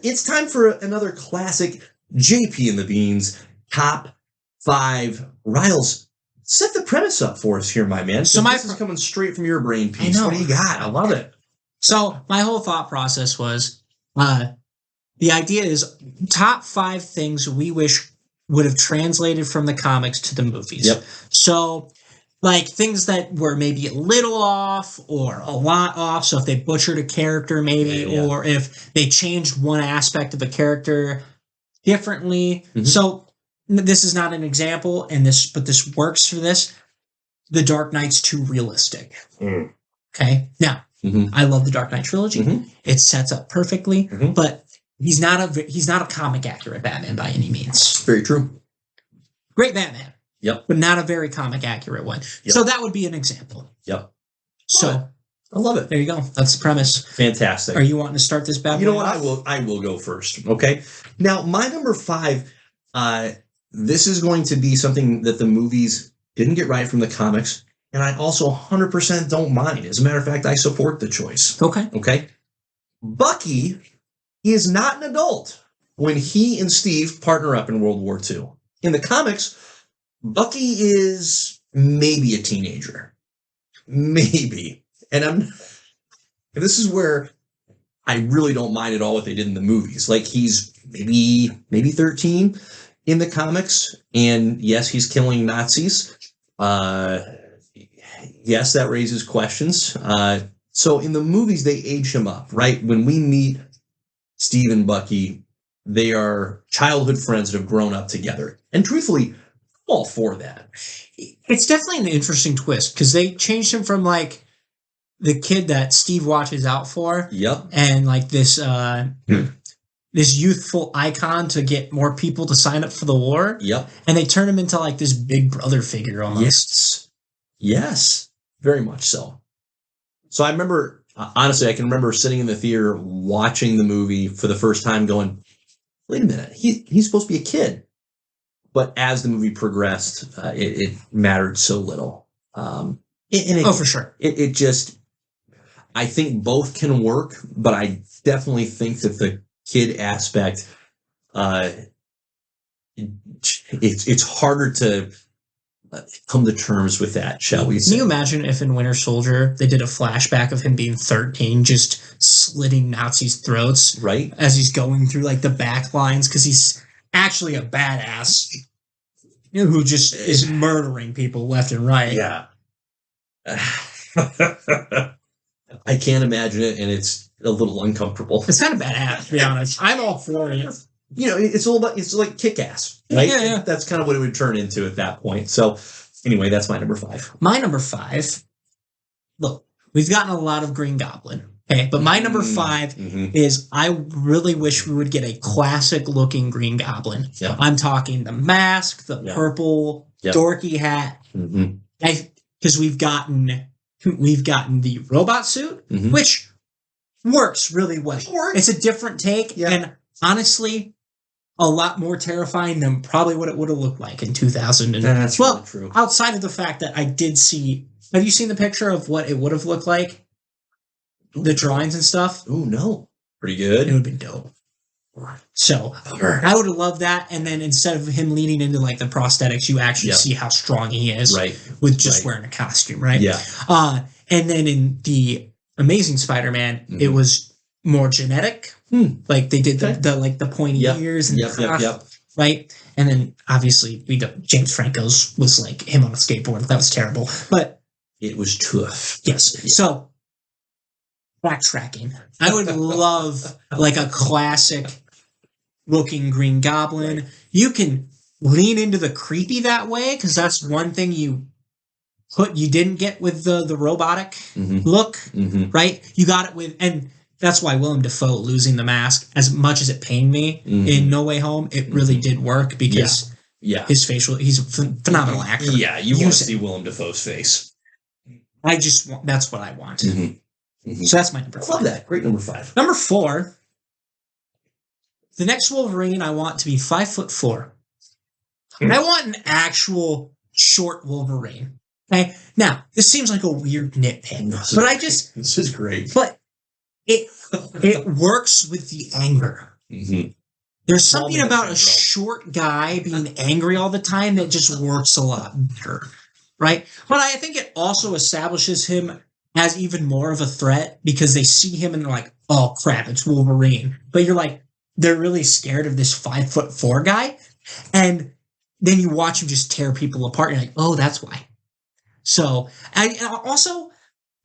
It's time for another classic JP in the Beans top 5. Riles, set the premise up for us here, my man. So this is coming straight from your brain piece. I know. What do you got? I love it. So my whole thought process was, the idea is top 5 things we wish would have translated from the comics to the movies. Yep. So, like, things that were maybe a little off or a lot off. So if they butchered a character maybe, Yeah. or if they changed one aspect of a character differently. Mhm. So this is not an example, but this works for this. The Dark Knight's too realistic. Mm. Okay? Now, Mhm. I love the Dark Knight trilogy. Mhm. It sets up perfectly, Mhm. but he's not a comic accurate Batman by any means. Very true. Great Batman. Yep. But not a very comic accurate one. Yep. So that would be an example. Yep. So I love it. there you go. That's the premise. Fantastic. Are you wanting to start this bad boy You know what? off? I will go first. Okay. Now, my number 5, this is going to be something that the movies didn't get right from the comics, and I also 100% don't mind. As a matter of fact, I support the choice. Okay. Okay. Bucky is not an adult when he and Steve partner up in World War II. In the comics, Bucky is maybe a teenager. Maybe. And this is where I really don't mind at all what they did in the movies. Like, he's maybe 13 in the comics, and yes, he's killing Nazis. Yes, that raises questions. So in the movies, they age him up, right? When we meet Steve and Bucky, they are childhood friends that have grown up together. And truthfully, I'm all for that. It's definitely an interesting twist because they changed him from like the kid that Steve watches out for. Yep. And like this this youthful icon to get more people to sign up for the war. Yep. And they turn him into like this big brother figure almost. Yes. Very much so. So I remember, honestly, I can remember sitting in the theater watching the movie for the first time going, wait a minute, he's supposed to be a kid. But as the movie progressed, it mattered so little. For sure. It just, I think both can work, but I definitely think that the kid aspect, it's harder to come to terms with that, shall we say. Can you imagine if in Winter Soldier they did a flashback of him being 13, just slitting Nazis' throats, right? As he's going through like the back lines, because he's actually a badass, who just is murdering people left and right. Yeah. I can't imagine it, and it's a little uncomfortable. It's kind of badass, to be honest. I'm all for it. You know, it's like Kick-Ass, right? Yeah. That's kind of what it would turn into at that point. So, anyway, that's my number 5. My number 5. Look, we've gotten a lot of Green Goblin. Okay, but my number 5 is I really wish we would get a classic-looking Green Goblin. Yeah. I'm talking the mask, the purple dorky hat. Because we've gotten the robot suit, which works really well. It's a different take, and honestly, a lot more terrifying than probably what it would have looked like in 2000. That's really true. Outside of the fact that I did see, have you seen the picture of what it would have looked like? The drawings and stuff? Oh, no. Pretty good. It would have been dope. So, I would have loved that, and then instead of him leaning into like the prosthetics, you actually see how strong he is with just wearing a costume, right? Yeah. And then in the Amazing Spider-Man, it was more genetic. Like they did the pointy ears and right? And then obviously James Franco's was like him on a skateboard. That was terrible. But it was tough. Yes. Yeah. So backtracking. I would love like a classic looking Green Goblin. Right. You can lean into the creepy that way, because that's one thing you didn't get with the robotic look, right? You got it with, and that's why Willem Dafoe losing the mask, as much as it pained me in No Way Home, it really did work, because his facial, he's a phenomenal actor. Yeah, you want to see Willem Dafoe's face. That's what I want. So that's my number 5. Love that. Great number 5. Number 4, the next Wolverine I want to be 5'4". I want an actual short Wolverine. Okay. Now, this seems like a weird nitpick, but this is great. But it works with the anger. Mhm. There's Small something man about a syndrome. short guy being angry all the time that just works a lot better, right? But I think it also establishes him as even more of a threat because they see him and they're like, "Oh crap, it's Wolverine." But you're like, they're really scared of this 5'4" guy, and then you watch him just tear people apart. And you're like, "Oh, that's why." So I also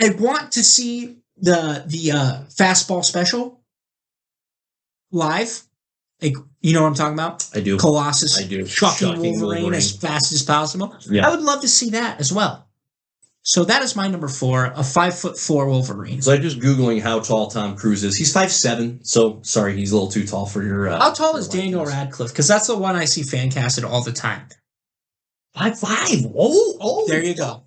I want to see the fastball special live. Like, you know what I'm talking about? I do. Colossus I do. chucking Shocking Wolverine as fast as possible. Yeah. I would love to see that as well. So that is my number 4, a 5'4" Wolverine. So I'm just Googling how tall Tom Cruise is. He's 5'7", so sorry, he's a little too tall for your... How tall your is Daniel likeness. Radcliffe? Because that's the one I see fan casted all the time. 5'5". Oh. There you go.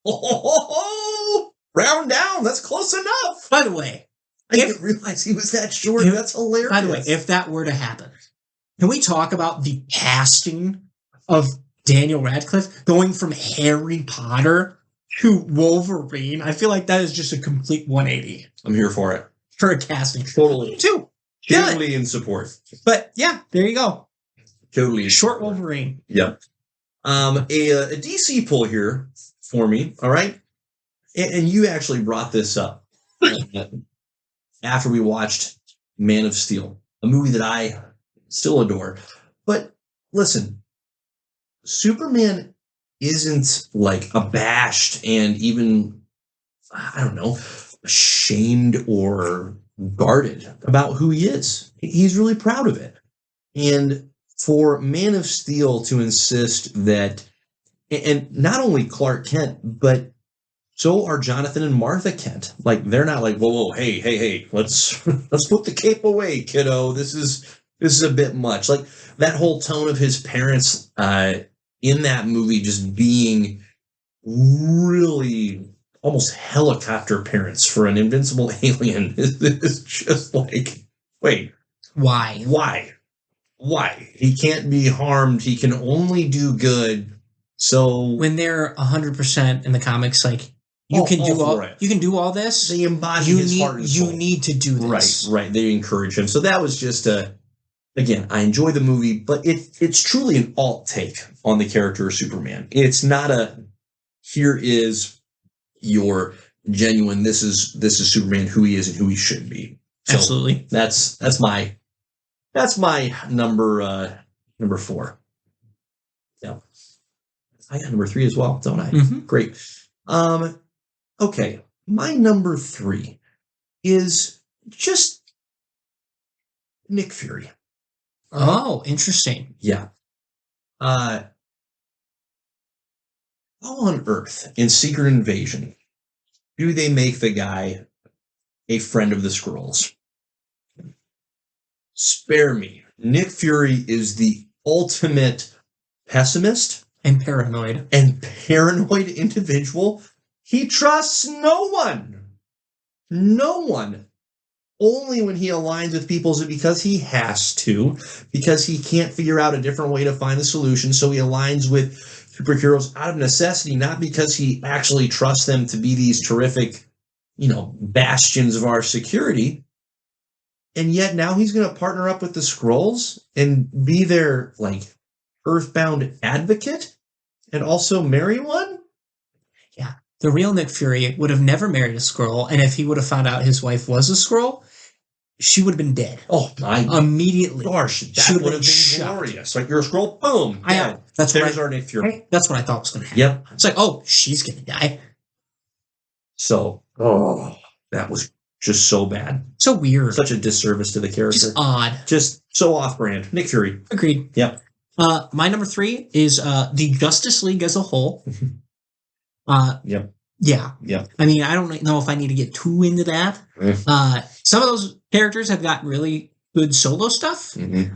Oh, round down. That's close enough. By the way, I didn't realize he was that short. That's hilarious. By the way, if that were to happen, can we talk about the casting of Daniel Radcliffe going from Harry Potter to Wolverine? I feel like that is just a complete 180 I'm here for it. for a casting. Totally. Too. Do it. Totally in support. But yeah, there you go. Totally. in Short support. Wolverine. Yep. A DC pull here for me. All right. And you actually brought this up after we watched Man of Steel, a movie that I still adore. But listen, Superman isn't like abashed and even, I don't know, ashamed or guarded about who he is. He's really proud of it. And for Man of Steel to insist that, and not only Clark Kent, but so are Jonathan and Martha Kent. Like, they're not like, whoa, hey, let's put the cape away, kiddo. This is a bit much. Like, that whole tone of his parents in that movie just being really almost helicopter parents for an invincible alien is just like, wait, Why? why? He can't be harmed. He can only do good. So When they're 100% in the comics, like you can do all it. you can do all this. They embody You his heart and need soul. you need to do this. Right. They encourage him. So that was just again, I enjoy the movie, but it's truly an alt take on the character of Superman. It's not a here is your genuine. This is Superman, who he is and who he should be. So Absolutely. That's my number 4. Yeah. I got number 3 as well, don't I? Mhm. Great. Okay. My number 3 is just Nick Fury. Oh, interesting. Yeah. How on earth in Secret Invasion do they make the guy a friend of the Skrulls? Spare me. Nick Fury is the ultimate pessimist And paranoid. and paranoid individual. He trusts no one. No one. Only when he aligns with people is it because he has to, because he can't figure out a different way to find the solution. So he aligns with superheroes out of necessity, not because he actually trusts them to be these terrific, bastions of our security. And yet now he's going to partner up with the Skrulls and be their earthbound advocate and also marry one? Yeah. The real Nick Fury would have never married a Skrull, and if he would have found out his wife was a Skrull, she would have been dead. Oh my Immediately. gosh, She that would would have have been shot. glorious. Like, you're a Skrull, boom. I dead. know. That's what There's our Nick Fury. That's what I thought was going to happen. Yep. It's like, oh, she's going to die. So, that was just so bad. So weird. Such a disservice to the character. Just odd. Just so off-brand. Nick Fury. Agreed. Yep. My number 3 is the Justice League as a whole. Yep. Yeah. Yep. I mean, I don't know if I need to get too into that. Some of those characters have got really good solo stuff.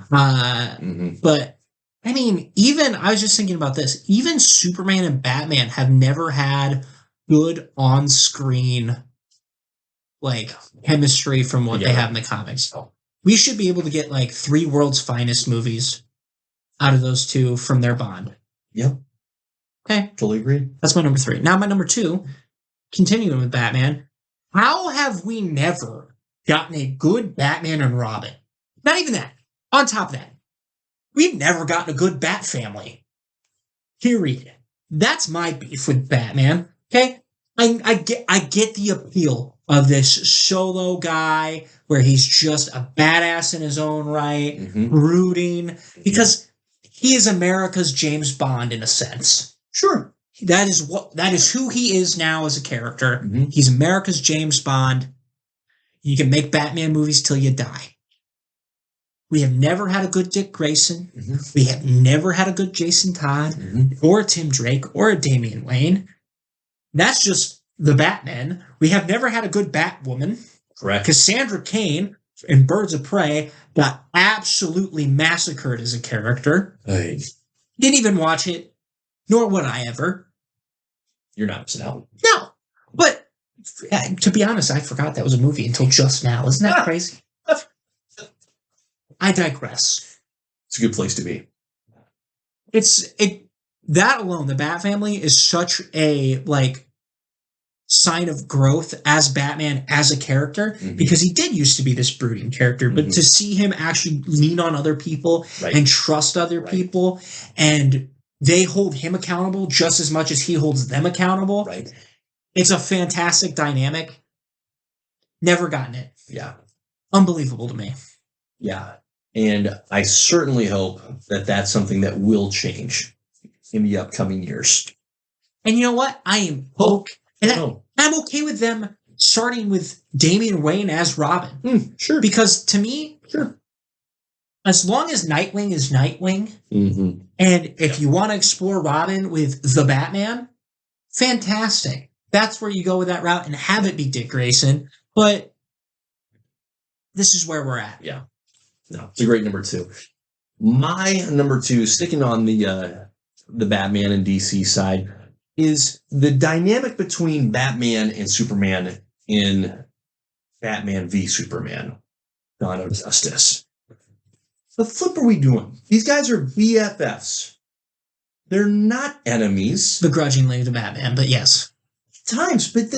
But I mean, I was just thinking about this. Even Superman and Batman have never had good on-screen chemistry from what they have in the comics. We should be able to get 3 world's finest movies out of those two from their bond. Yep. Okay. Totally agree. That's my number 3. Now my number 2, continuing with Batman. How have we never gotten a good Batman and Robin? Not even that. On top of that, we've never gotten a good Bat family. Period. That's my beef with Batman. Okay? I get the appeal of this solo guy where he's just a badass in his own right, brooding, because he is America's James Bond in a sense. Sure. That is who he is now as a character. Mhm. He's America's James Bond. You can make Batman movies till you die. We have never had a good Dick Grayson. Mhm. We have never had a good Jason Todd or a Tim Drake or a Damian Wayne. That's just the Batman. We have never had a good Batwoman. Correct. Cassandra Cain in Birds of Prey got absolutely massacred as a character. Hey, Didn't even watch it, nor would I ever. you're not missing out. No, but to be honest, I forgot that was a movie until just now. Isn't that crazy? I digress. It's a good place to be. That alone, the Bat family is such a sign of growth as Batman as a character, because he did used to be this brooding character, but to see him actually lean on other people and trust other people, and they hold him accountable just as much as he holds them accountable. Right. It's a fantastic dynamic. Never gotten it. Yeah. Unbelievable to me. Yeah. And I certainly hope that that's something that will change in the upcoming years. And you know what? I am I'm okay with them starting with Damian Wayne as Robin. Sure. Because to me, Sure. as long as Nightwing is Nightwing, Mm-hmm. and if you want to explore Robin with the Batman, fantastic. That's where you go with that route and have it be Dick Grayson. But this is where we're at. Yeah. No, it's a great number 2. My number 2, sticking on the Batman and DC side, is the dynamic between Batman and Superman in Batman v Superman: Dawn of Justice. The flip are we doing? These guys are BFFs. They're not enemies. Begrudgingly to Batman, but yes. Times, but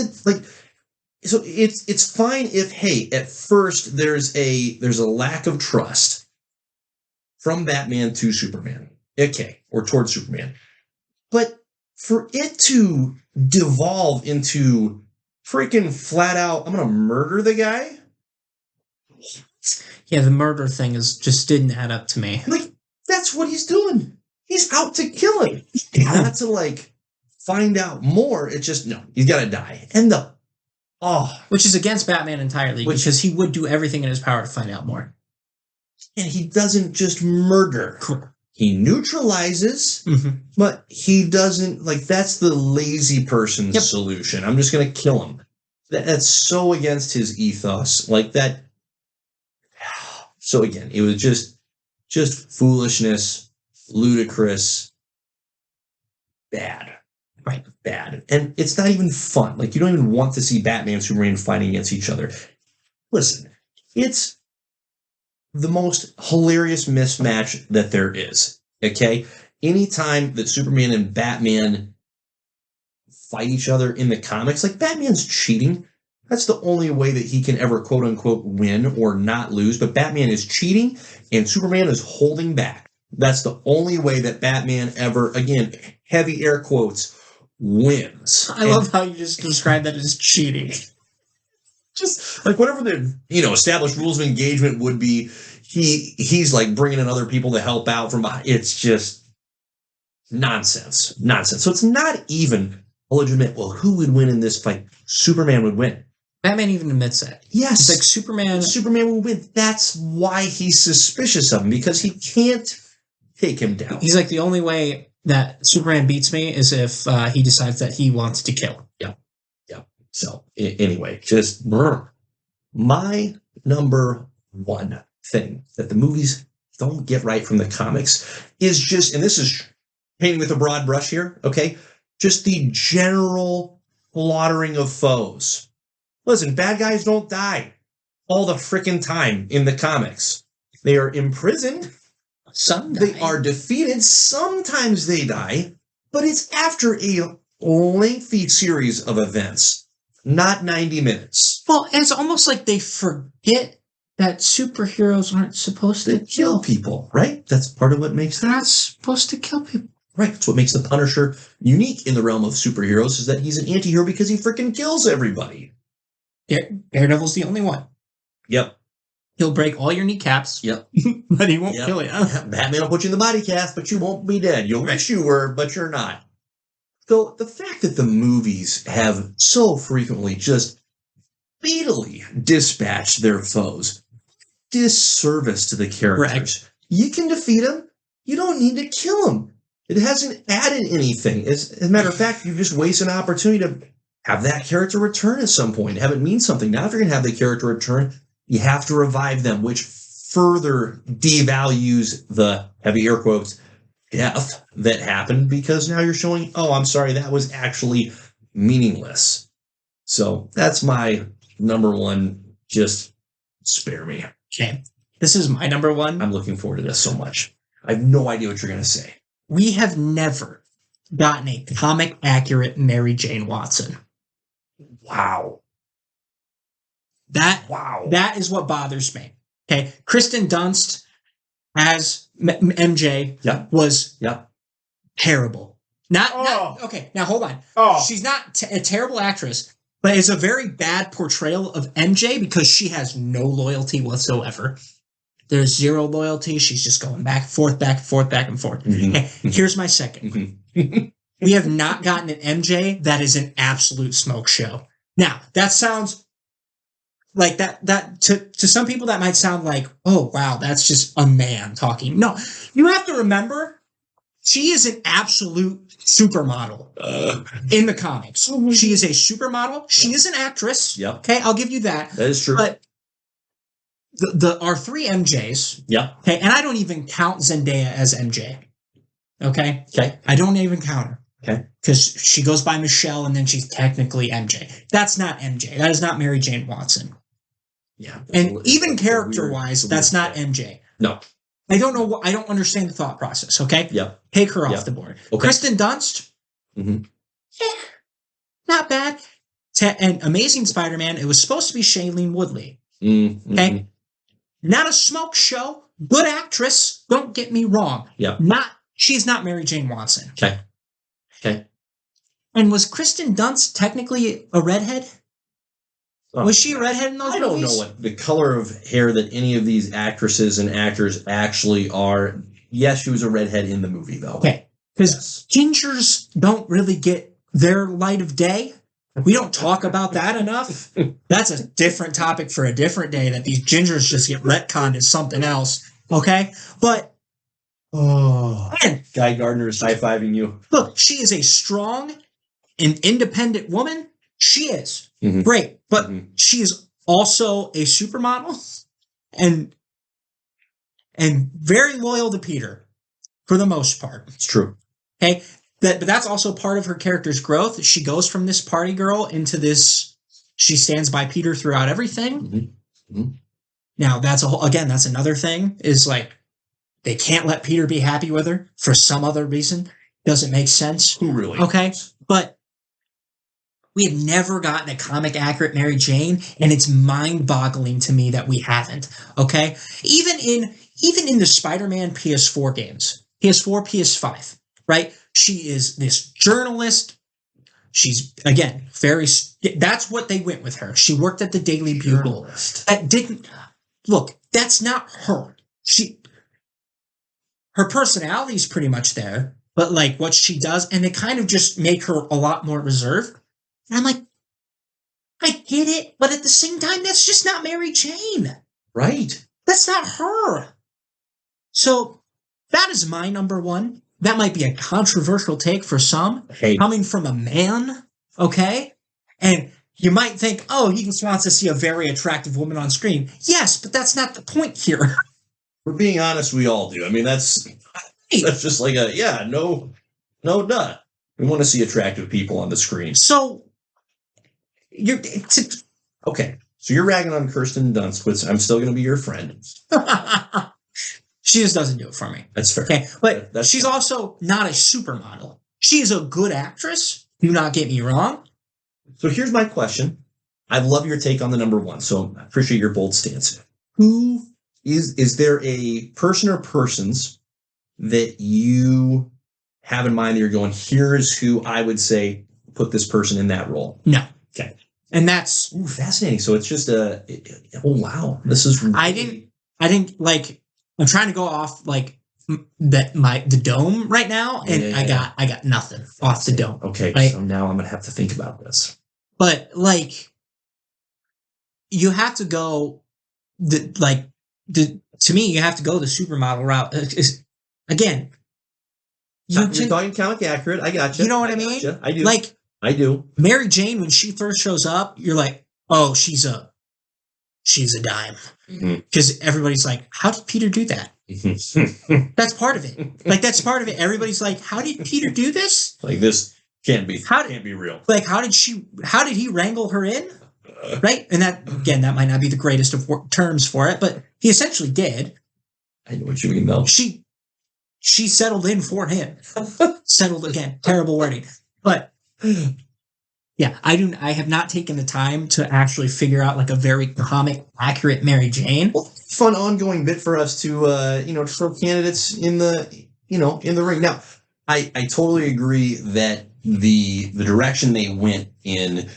so it's fine if, hey, at first there's a lack of trust from Batman to Superman, okay, or towards Superman, but for it to devolve into freaking flat out, I'm gonna murder the guy. Yeah, the murder thing just didn't add up to me. That's what he's doing. He's out to kill him, not to find out more. It's just, no, he's got to die. And which is against Batman entirely, because he would do everything in his power to find out more. And he doesn't just murder. He neutralizes, but he doesn't, that's the lazy person's solution. I'm just going to kill him. That's so against his ethos. That. So again, it was just foolishness, ludicrous, bad. Right, bad. And it's not even fun. You don't even want to see Batman and Superman fighting against each other. Listen, it's the most hilarious mismatch that there is. Okay? Anytime that Superman and Batman fight each other in the comics, Batman's cheating. That's the only way that he can ever quote unquote win or not lose. But Batman is cheating and Superman is holding back. That's the only way that Batman ever, again, heavy air quotes, wins. I love how you just described that as cheating. Just whatever the established rules of engagement would be, he's bringing in other people to help out from behind. It's just nonsense. So it's not even a legitimate, well, who would win in this fight? Superman would win. Batman even admits that. Yes. It's Superman will win. That's why he's suspicious of him, because he can't take him down. He's the only way that Superman beats me is if he decides that he wants to kill him. Yeah. So anyway, just my number 1 thing that the movies don't get right from the comics is just, and this is painting with a broad brush here, okay? Just the general slaughtering of foes. Listen, bad guys don't die all the frickin' time in the comics. They are imprisoned. Some die. They are defeated. Sometimes they die, but it's after a lengthy series of events, not 90 minutes. Well, and it's almost like they forget that superheroes aren't supposed They to kill kill. people, right? That's part of what makes They're them not supposed to kill people. right. That's what makes the Punisher unique in the realm of superheroes is that he's an anti-hero because he freaking kills everybody. Daredevil's the only one. Yep. He'll break all your kneecaps, Yep. but he won't Yep. kill you. Batman will put you in the body cast, but you won't be dead. You'll wish you were, but you're not. So the fact that the movies have so frequently just fatally dispatched their foes, disservice to the characters. Correct. You can defeat them. You don't need to kill them. It hasn't added anything. As a matter of fact, you just waste an opportunity to have that character return at some point, have it mean something. Now, if you're going to have the character return, you have to revive them, which further devalues the heavy air quotes death that happened because now you're showing, oh, I'm sorry, that was actually meaningless. So that's my number one. Just spare me. Okay. This is my number one. I'm looking forward to this so much. I have no idea what you're going to say. We have never gotten a comic accurate Mary Jane Watson. Wow. Wow. That is what bothers me. Okay. Kristen Dunst as MJ Yep. was Yep. terrible. Not okay. Now hold on. Oh, She's not a terrible actress, but it's a very bad portrayal of MJ because she has no loyalty whatsoever. There's zero loyalty. She's just going back and forth, back and forth, back and forth. Mhm. Okay, here's my second. We have not gotten an MJ that is an absolute smoke show. Now, that sounds like that to some people that might sound like, oh wow, that's just a man talking. No, you have to remember she is an absolute supermodel in the comics. She is a supermodel. She is an actress. Yep. Okay, I'll give you that. That is true. But our three MJs, Yep. okay, and I don't even count Zendaya as MJ. Okay? Okay. I don't even count her. Okay. Because she goes by Michelle and then she's technically MJ. That's not MJ. That is not Mary Jane Watson. Yeah. And even It's a character wise, weird- that's not MJ. No. I don't know. I don't understand the thought process. Okay. Yep. Take her Yeah. off the board. Okay. Kristen Dunst. Mhm. Not bad. And Amazing Spider-Man. It was supposed to be Shailene Woodley. Mm-hmm. Okay. Not a smoke show. Good actress. Don't get me wrong. Yeah. She's not Mary Jane Watson. Okay. Okay. And was Kristen Dunst technically a redhead? Oh, Was she a redhead in those I don't movies? know what the color of hair that any of these actresses and actors actually are. Yes, she was a redhead in the movie, though. Okay. Because Yes. gingers don't really get their light of day. We don't talk about that enough. That's a different topic for a different day, that these gingers just get retconned as something else. Okay? But, Oh, man, Guy Gardner is high-fiving you. look, she is a strong and independent woman. She is. Mhm. Great. But Mhm. she is also a supermodel and very loyal to Peter for the most part. It's true. Okay. But that's also part of her character's growth. She goes from this party girl into this, she stands by Peter throughout everything. Mhm. Now that's that's another thing, is like, they can't let Peter be happy with her for some other reason. Doesn't make sense. Who really? Okay. But we have never gotten a comic accurate Mary Jane, and it's mind boggling to me that we haven't. Okay. Even in the Spider-Man PS4 games, PS4, PS5, right? She is this journalist. She's, again, that's what they went with her. She worked at the Daily Bugle. Journalist. That didn't, look, that's not her. Her personality is pretty much there, but like what she does, and they kind of just make her a lot more reserved. And I'm like, I get it, but at the same time, that's just not Mary Jane. Right. That's not her. So that is my number one. That might be a controversial take for some, Hey, coming from a man, okay? And you might think, oh, he just wants to see a very attractive woman on screen. Yes, but that's not the point here. we're being honest, we all do. I mean, that's just like no, duh. We want to see attractive people on the screen. So Okay, so you're ragging on Kirsten Dunst, but I'm still going to be your friend. she just doesn't do it for me. That's fair. Okay, but That's she's fair. also not a supermodel. She is a good actress. Do not get me wrong. So here's my question. I love your take on the number one, so I appreciate your bold stance. who is there a person or persons that you have in mind that you're going, here's who I would say put this person in that role? No. Okay. And that's Fascinating. So it's just oh wow, this is I didn't like. I'm trying to go off like the dome right now, and Yeah. I got nothing off the dome. Okay, right? so now I'm gonna have to think about this. But like, you have to go to me, you have to go the supermodel route. Again, You're talking comic accurate. I got you. You know what I mean? Gotcha. I do. Like, I do. Mary Jane, when she first shows up, you're like, oh, she's a dime. Because everybody's like, how did Peter do that? That's part of it. Like, that's part of it. Everybody's like, how did Peter do this? Like, this can't be real. Like, how did he wrangle her in? Right? And that, again, that might not be the greatest of terms for it, but he essentially did. I know what you mean, though. She settled in for him. Settled again. Terrible wording. But yeah, I have not taken the time to actually figure out like a very comic accurate Mary Jane. Well, fun ongoing bit for us to to throw candidates in the in the ring. Now, I totally agree that the direction they went in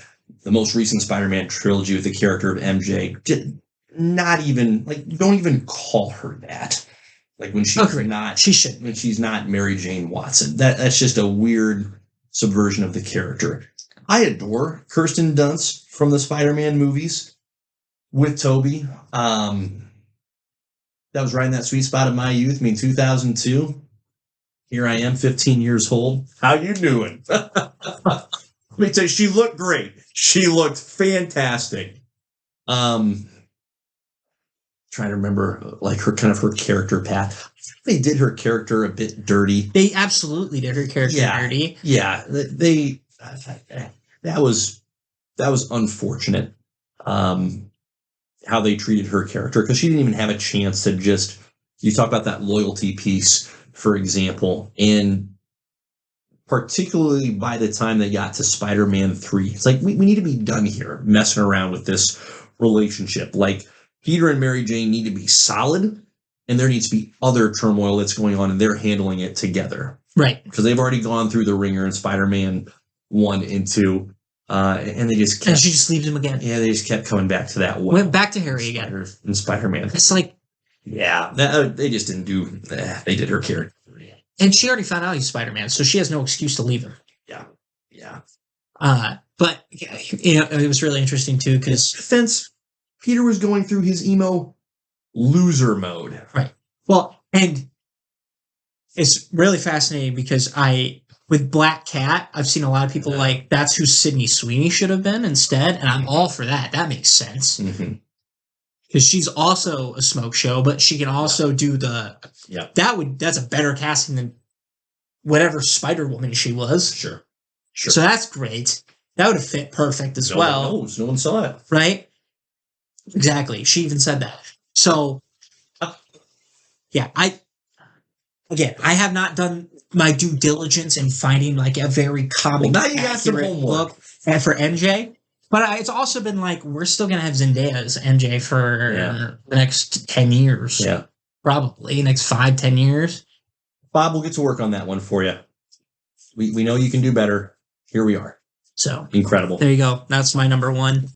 the most recent Spider-Man trilogy with the character of MJ did not even don't even call her that. Like when she's when she's not Mary Jane Watson. That's just a weird subversion of the character. I adore Kirsten Dunst from the Spider-Man movies with Tobey. That was right in that sweet spot of my youth. I mean, 2002. Here I am, 15 years old. How you doing? Let me tell you, she looked great. She looked fantastic. Trying to remember like her character path. They did her character a bit dirty. They absolutely did her character dirty. Yeah, that was unfortunate. How they treated her character, because she didn't even have a chance to just. You talk about that loyalty piece, for example, and particularly by the time they got to Spider-Man 3, it's like we need to be done here messing around with this relationship. Like, Peter and Mary Jane need to be solid, and there needs to be other turmoil that's going on, and they're handling it together. Right. Because they've already gone through the ringer in Spider-Man 1 and 2, and they just kept... And she just leaves him again. Yeah, they just kept coming back to that one. Went back to Harry again. In Spider-Man. It's like... Yeah, they just didn't do... they did her character. And she already found out he's Spider-Man, so she has no excuse to leave him. Yeah. But, it was really interesting, too, because... Defense... Peter was going through his emo loser mode. Right. Well, and it's really fascinating because with Black Cat, I've seen a lot of people like, that's who Sydney Sweeney should have been instead, and I'm all for that. That makes sense. Because she's also a smoke show, but she can also do that's a better casting than whatever Spider-Woman she was. Sure. So that's great. That would have fit perfect as well. No one knows. No one saw it. Right? Exactly. She even said that. So, yeah, I have not done my due diligence in finding like a very comic now you got some accurate homework. look for MJ. But it's also been like, we're still going to have Zendaya as MJ for the next 10 years. Yeah. Probably next 5-10 years. Bob, we'll get to work on that one for you. We know you can do better. Here we are. So incredible. There you go. That's my number one.